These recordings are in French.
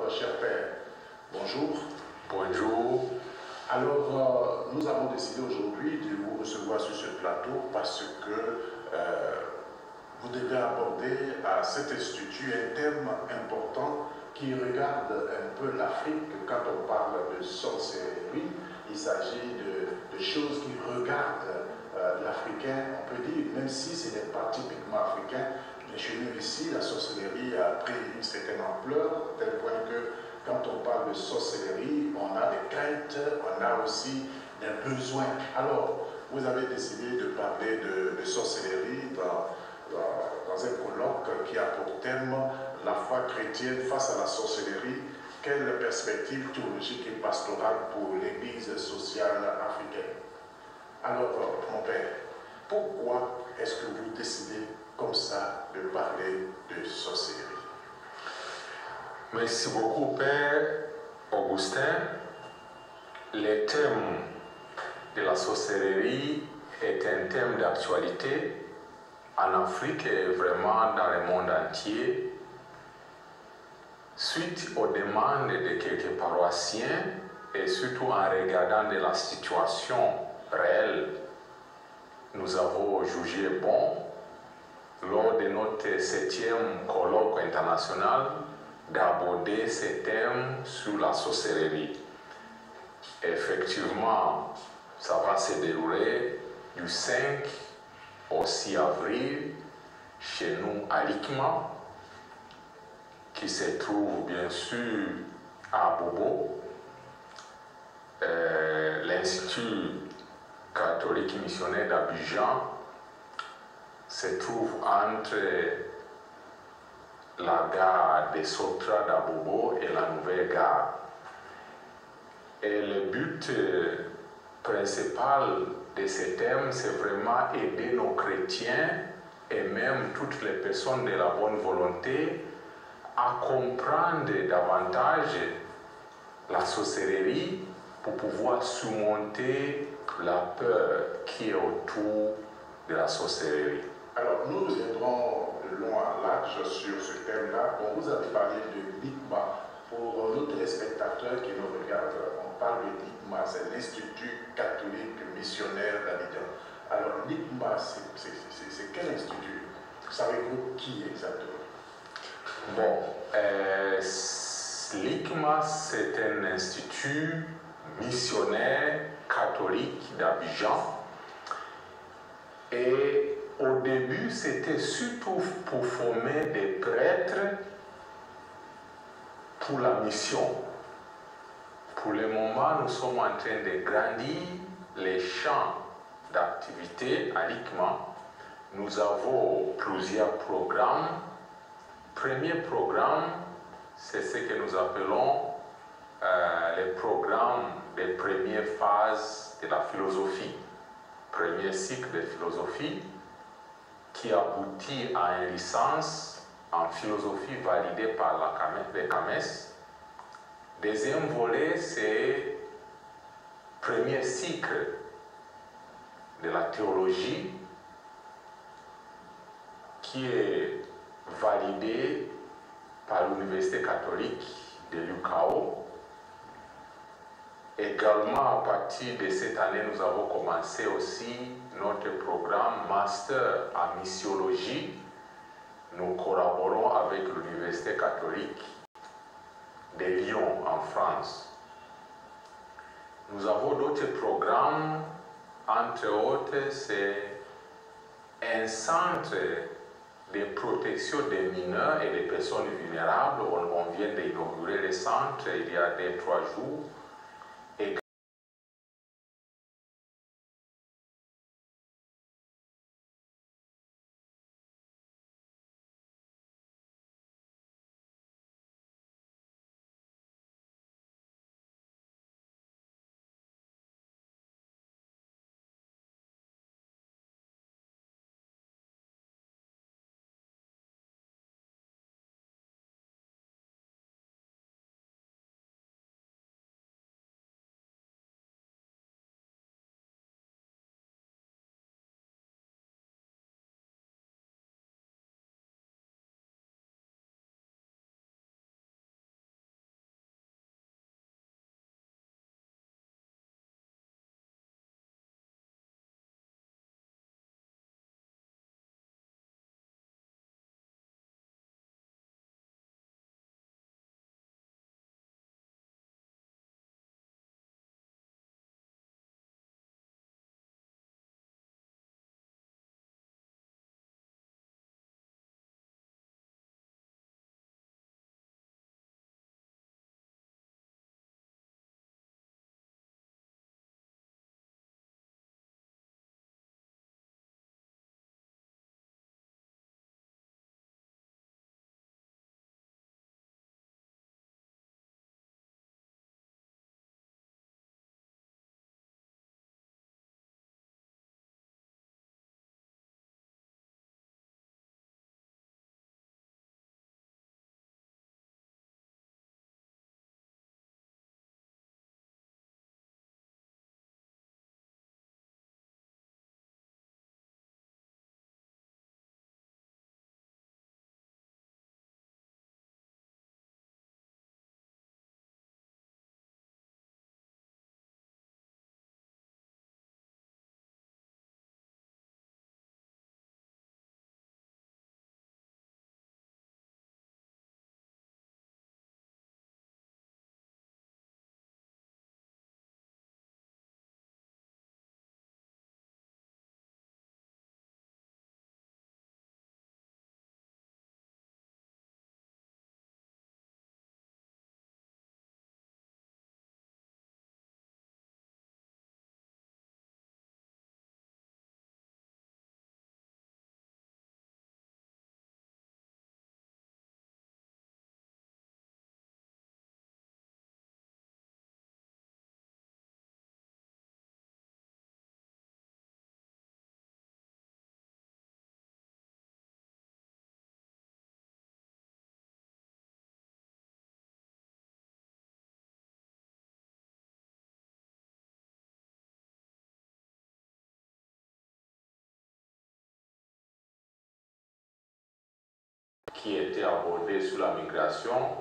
cher Père, bonjour. Bonjour. Alors, nous avons décidé aujourd'hui de vous recevoir sur ce plateau parce que vous devez aborder à cet institut un thème important qui regarde un peu l'Afrique. Quand on parle de sorcellerie, il s'agit de choses qui regardent l'Africain, on peut dire, même si ce n'est pas typiquement africain. Mais chez nous ici, la sorcellerie a pris une certaine ampleur, tel point que quand on parle de sorcellerie, on a des craintes, on a aussi des besoins. Alors, vous avez décidé de parler de sorcellerie dans un colloque qui a pour thème la foi chrétienne face à la sorcellerie. Quelle perspective théologique et pastorale pour l'Église sociale africaine? Alors, mon père, pourquoi est-ce que vous décidez comme ça de parler de sorcellerie? Merci beaucoup, Père Augustin. Le thème de la sorcellerie est un thème d'actualité en Afrique et vraiment dans le monde entier. Suite aux demandes de quelques paroissiens et surtout en regardant de la situation réelle, nous avons jugé bon, lors de notre 7e colloque international, d'aborder ce thème sur la sorcellerie. Effectivement, ça va se dérouler du 5 au 6 avril chez nous à l'ICMA, qui se trouve bien sûr à Bobo. L'Institut catholique missionnaire d'Abidjan se trouve entre la gare de Sotra d'Abobo et la nouvelle gare. Et le but principal de ce thème, c'est vraiment aider nos chrétiens et même toutes les personnes de la bonne volonté à comprendre davantage la sorcellerie pour pouvoir surmonter la peur qui est autour de la sorcellerie. Alors, nous reviendrons de long en large sur ce thème-là. Bon, vous avez parlé de l'ICMA. Pour nos téléspectateurs qui nous regardent, on parle de l'ICMA, c'est l'Institut catholique missionnaire d'Abidjan. Alors, l'ICMA, c'est quel institut? Savez-vous qui exactement? Bon, l'ICMA, c'est un institut missionnaire catholique d'Abidjan. Et au début, c'était surtout pour former des prêtres pour la mission. Pour le moment, nous sommes en train de grandir les champs d'activité à l'ICMA. Nous avons plusieurs programmes. Premier programme, c'est ce que nous appelons les programmes des premières phases de la philosophie. Premier cycle de philosophie qui aboutit à une licence en philosophie validée par les CAMES. Deuxième volet, c'est premier cycle de la théologie qui est validé par l'Université catholique de l'UCAO. Également, à partir de cette année, nous avons commencé aussi notre programme Master en missiologie. Nous collaborons avec l'Université catholique de Lyon, en France. Nous avons d'autres programmes, entre autres, c'est un centre de protection des mineurs et des personnes vulnérables. On vient d'inaugurer le centre il y a 2-3 jours. qui étaient abordés sur la migration.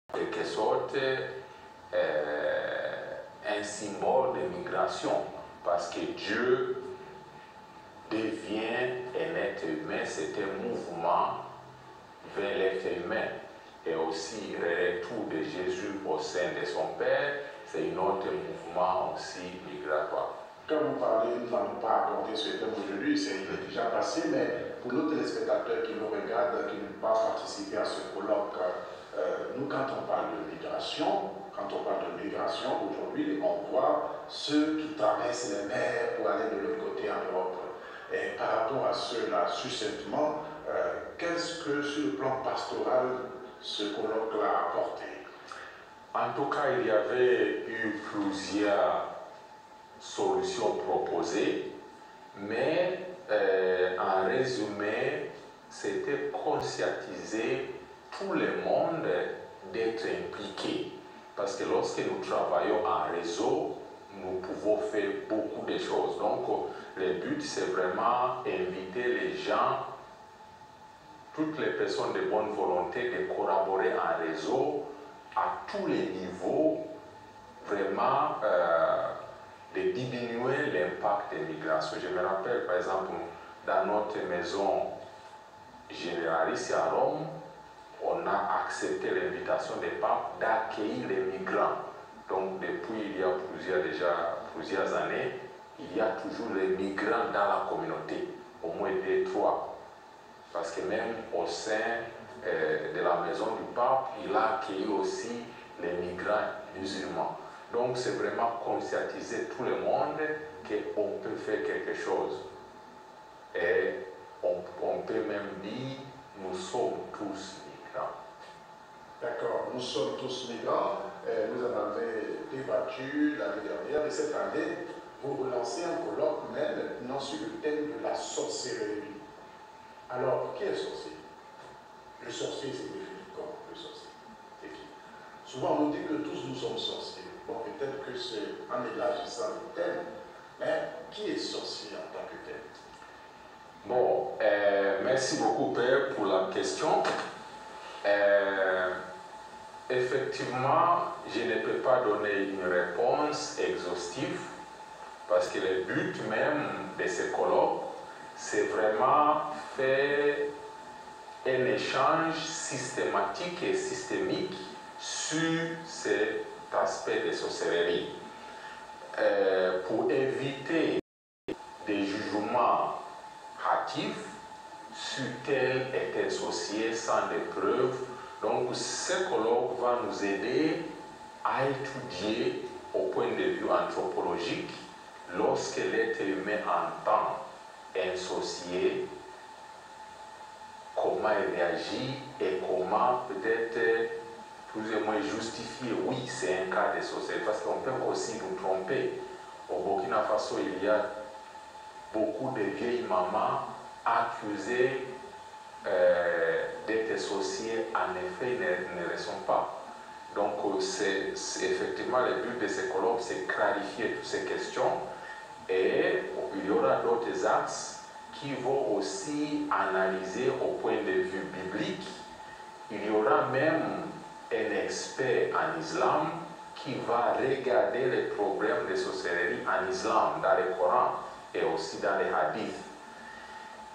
En quelque sorte, un symbole de migration, parce que Dieu devient un être humain, c'est un mouvement vers l'être humain. Et aussi le retour de Jésus au sein de son Père, c'est un autre mouvement aussi migratoire. Quand vous parlez, nous n'allons pas aborder ce thème aujourd'hui, il est déjà passé, mais pour nos téléspectateurs qui nous regardent, qui n'ont pas participé à ce colloque, nous, quand on parle de migration, aujourd'hui, on voit ceux qui traversent les mers pour aller de l'autre côté en Europe. Et par rapport à cela, succinctement, qu'est-ce que sur le plan pastoral, ce colloque-là a apporté? En tout cas, il y avait eu plusieurs solutions proposées, mais en résumé, c'était conscientiser tout le monde d'être impliqué. Parce que lorsque nous travaillons en réseau, nous pouvons faire beaucoup de choses. Donc, le but, c'est vraiment inviter les gens, toutes les personnes de bonne volonté, de collaborer en réseau à tous les niveaux, vraiment de diminuer l'impact des migrations. Je me rappelle, par exemple, dans notre maison généraliste à Rome, on a accepté l'invitation des papes d'accueillir les migrants. Donc, depuis il y a plusieurs années, il y a toujours les migrants dans la communauté, au moins 2, 3. Parce que même au sein de la maison du pape, il a accueilli aussi les migrants musulmans. Donc, c'est vraiment conscientiser tout le monde qu'on peut faire quelque chose. Et on peut même dire, nous sommes tous migrants. D'accord, nous sommes tous migrants. Vous en avez débattu l'année dernière et cette année, vous relancez un colloque maintenant sur le thème de la sorcellerie. Alors, qui est sorcier? Le sorcier, c'est défini comme le sorcier. C'est qui? Souvent, on nous dit que tous nous sommes sorciers. Bon, peut-être que c'est en élargissant le thème, mais qui est sorcier en tant que tel? Bon, merci beaucoup, Père, pour la question. Effectivement, je ne peux pas donner une réponse exhaustive parce que le but même de ce colloque, c'est vraiment faire un échange systématique et systémique sur cet aspect de sorcellerie pour éviter des jugements hâtifs sur tel et tel sorcier sans des preuves. Donc, ce colloque va nous aider à étudier au point de vue anthropologique lorsque l'être humain entend un sorcier, comment il réagit et comment peut-être plus ou moins justifier, oui, c'est un cas de sorcellerie, parce qu'on peut aussi nous tromper. Au Burkina Faso, il y a beaucoup de vieilles mamans accusées d'être sorcières, en effet, ne le sont pas. Donc, c'est effectivement le but de ces colloques, c'est clarifier toutes ces questions. Et il y aura d'autres axes qui vont aussi analyser au point de vue biblique. Il y aura même un expert en islam qui va regarder les problèmes de sorcellerie en islam, dans le Coran et aussi dans les hadiths.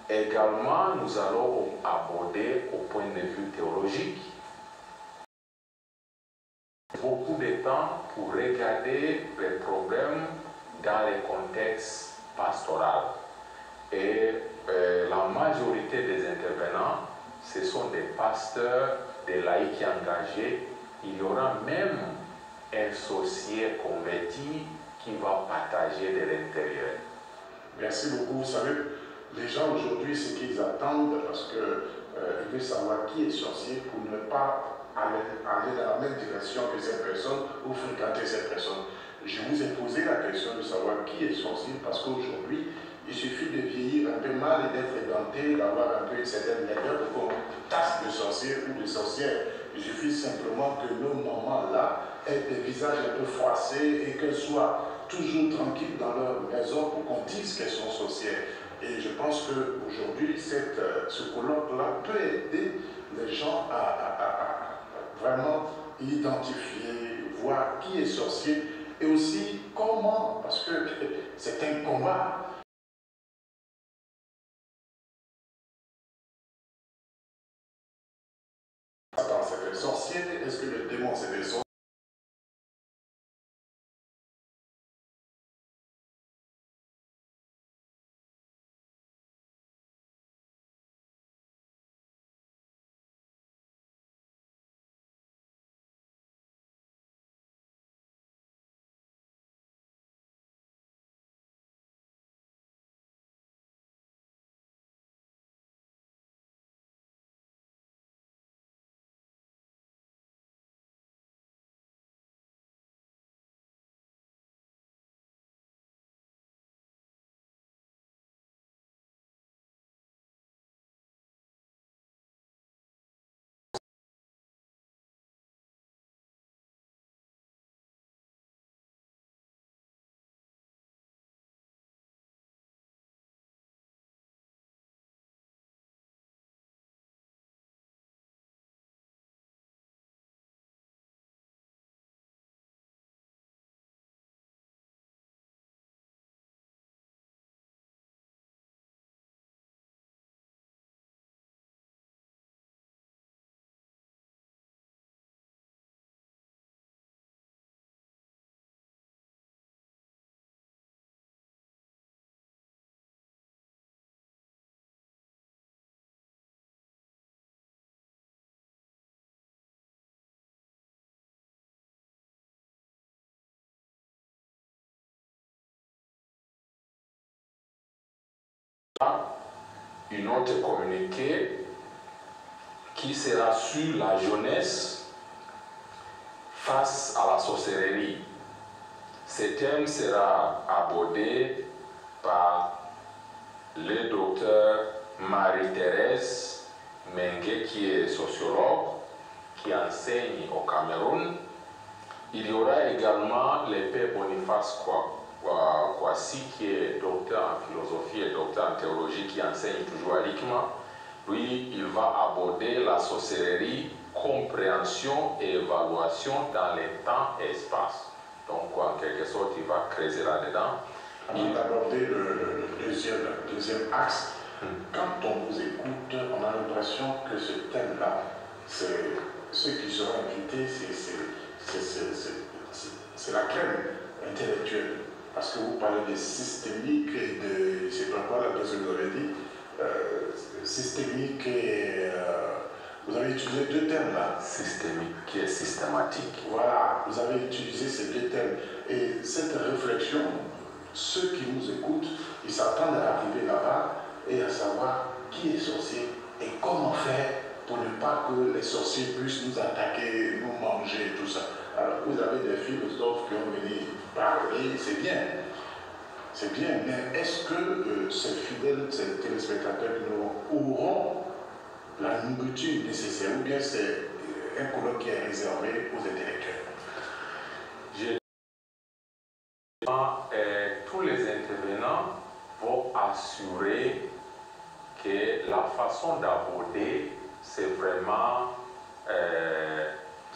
Également, nous allons aborder au point de vue théologique beaucoup de temps pour regarder les problèmes dans le contexte pastoral. Et la majorité des intervenants, ce sont des pasteurs, des laïcs engagés. Il y aura même un sorcier converti qui va partager de l'intérieur. Merci beaucoup. Vous savez, les gens aujourd'hui, ce qu'ils attendent, parce qu'ils veulent savoir qui est sorcier pour ne pas aller dans la même direction que cette personne ou fréquenter cette personne. Je vous ai posé la question de savoir qui est sorcier, parce qu'aujourd'hui, il suffit de vieillir un peu mal et d'être denté, d'avoir un peu une certaine laideur pour qu'on tasse de sorcier ou de sorcière. Il suffit simplement que nos mamans-là aient des visages un peu froissés et qu'elles soient toujours tranquilles dans leur maison pour qu'on dise qu'elles sont sorcières. Et je pense qu'aujourd'hui, ce colloque-là peut aider les gens à vraiment identifier, voir qui est sorcier et aussi comment, parce que c'est un combat. Attends, c'est des sorciers? Est-ce que le démon c'est des sorciers? Une autre communiqué qui sera sur la jeunesse face à la sorcellerie. Ce thème sera abordé par le docteur Marie-Thérèse Mengue, qui est sociologue, qui enseigne au Cameroun. Il y aura également le père Boniface Kwasi, qui est docteur en philosophie et docteur en théologie, qui enseigne toujours à l'ICMA. Lui, il va aborder la sorcellerie, compréhension et évaluation dans les temps et espace. Donc, en quelque sorte, il va creuser là-dedans. Avant d'aborder le deuxième axe, quand on vous écoute, on a l'impression que ce thème-là, c'est ceux qui seront invités, c'est la crème intellectuelle. Parce que vous parlez de systémique et de, je ne sais pas quoi, la deuxième vous avez dit, systémique et vous avez utilisé deux termes là. Systémique qui est systématique. Voilà, vous avez utilisé ces deux termes. Et cette réflexion, ceux qui nous écoutent, ils s'attendent à arriver là-bas et à savoir qui est sorcier et comment faire pour ne pas que les sorciers puissent nous attaquer, nous manger et tout ça. Alors vous avez des philosophes qui ont venu parler, c'est bien. C'est bien, mais est-ce que ces fidèles, ces téléspectateurs auront la nourriture nécessaire ou bien c'est un colloque qui est réservé aux intellectuels? Tous les intervenants vont assurer que la façon d'aborder, c'est vraiment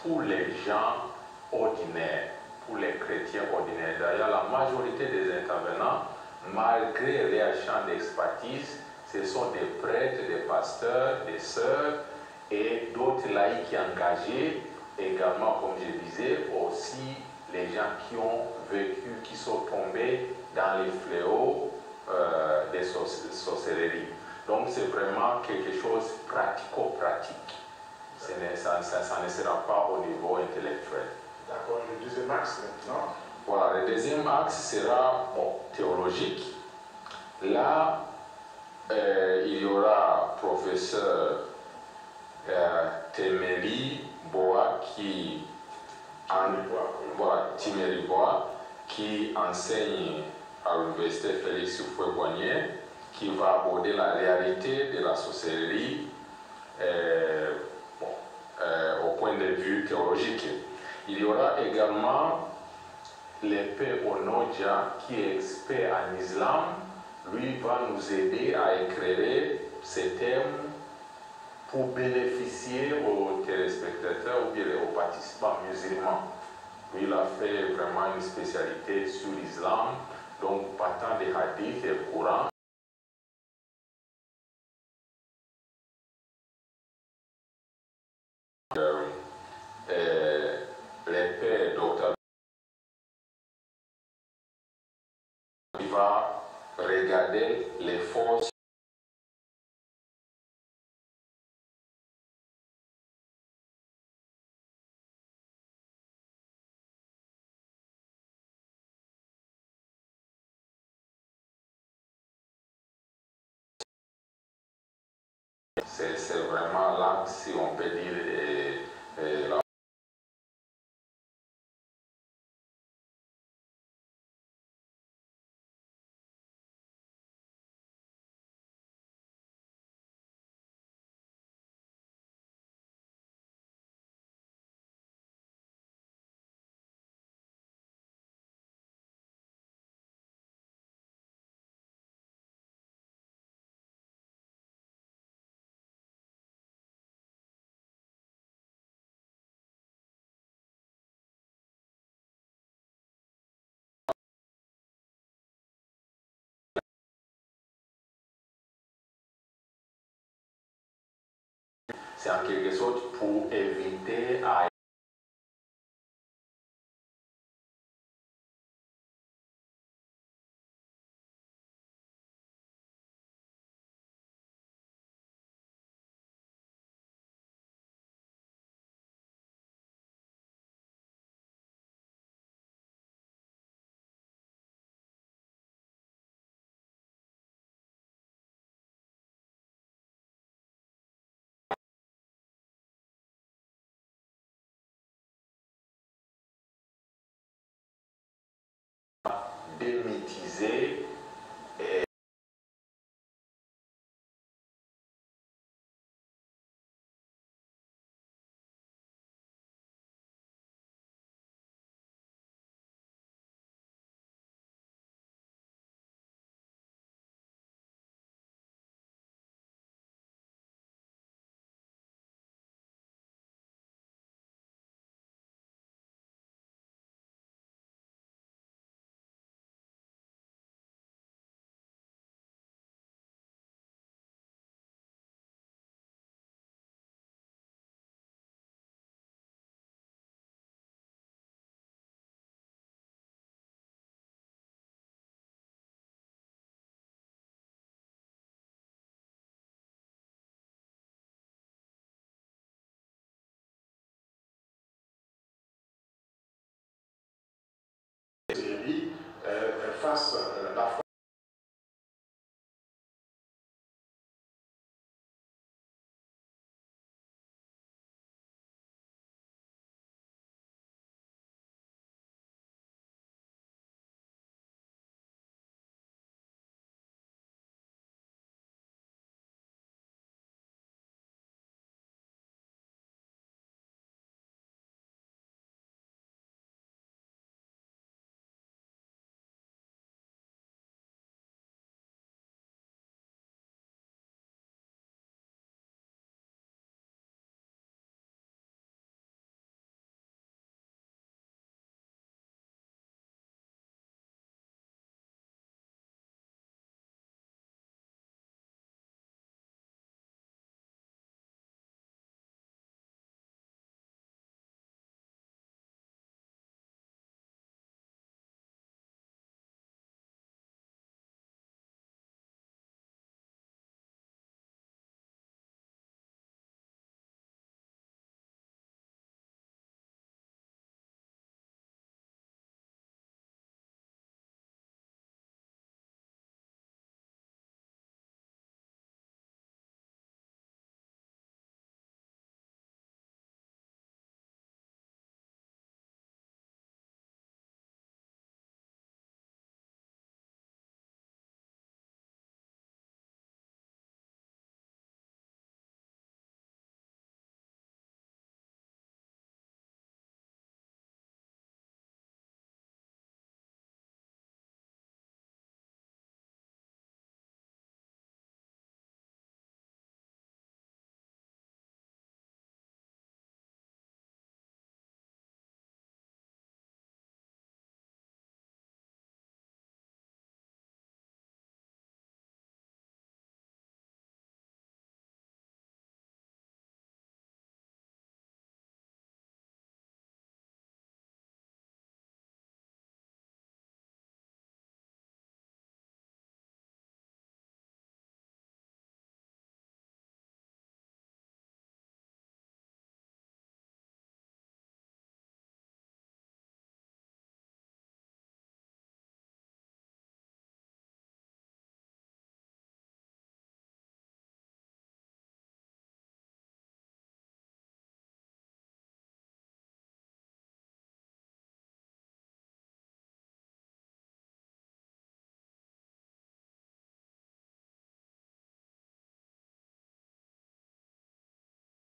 pour les gens ordinaires, pour les chrétiens ordinaires. D'ailleurs, la majorité des intervenants, malgré leur champ d'expertise, ce sont des prêtres, des pasteurs, des sœurs et d'autres laïcs engagés, également, comme je disais, aussi les gens qui ont vécu, qui sont tombés dans les fléaux des sorcelleries. Donc c'est vraiment quelque chose pratico-pratique. Ça ne sera pas au niveau intellectuel. D'accord, le deuxième axe maintenant. Voilà, le deuxième axe sera théologique. Là, il y aura professeur Temeli Boa Timéry Boa qui enseigne à l'université Félix Houphouët-Boigny, qui va aborder la réalité de la sorcellerie au point de vue théologique. Il y aura également l'épée Onoja qui est expert en islam. Lui va nous aider à éclairer ces thèmes pour bénéficier aux téléspectateurs ou bien aux participants musulmans. Lui, il a fait vraiment une spécialité sur l'islam, donc partant des hadiths et du Coran. L'épée Dr. Il va regarder les forces c'est vraiment là, si on peut dire, la c'est en quelque sorte pour éviter à démythiser face la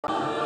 Merci.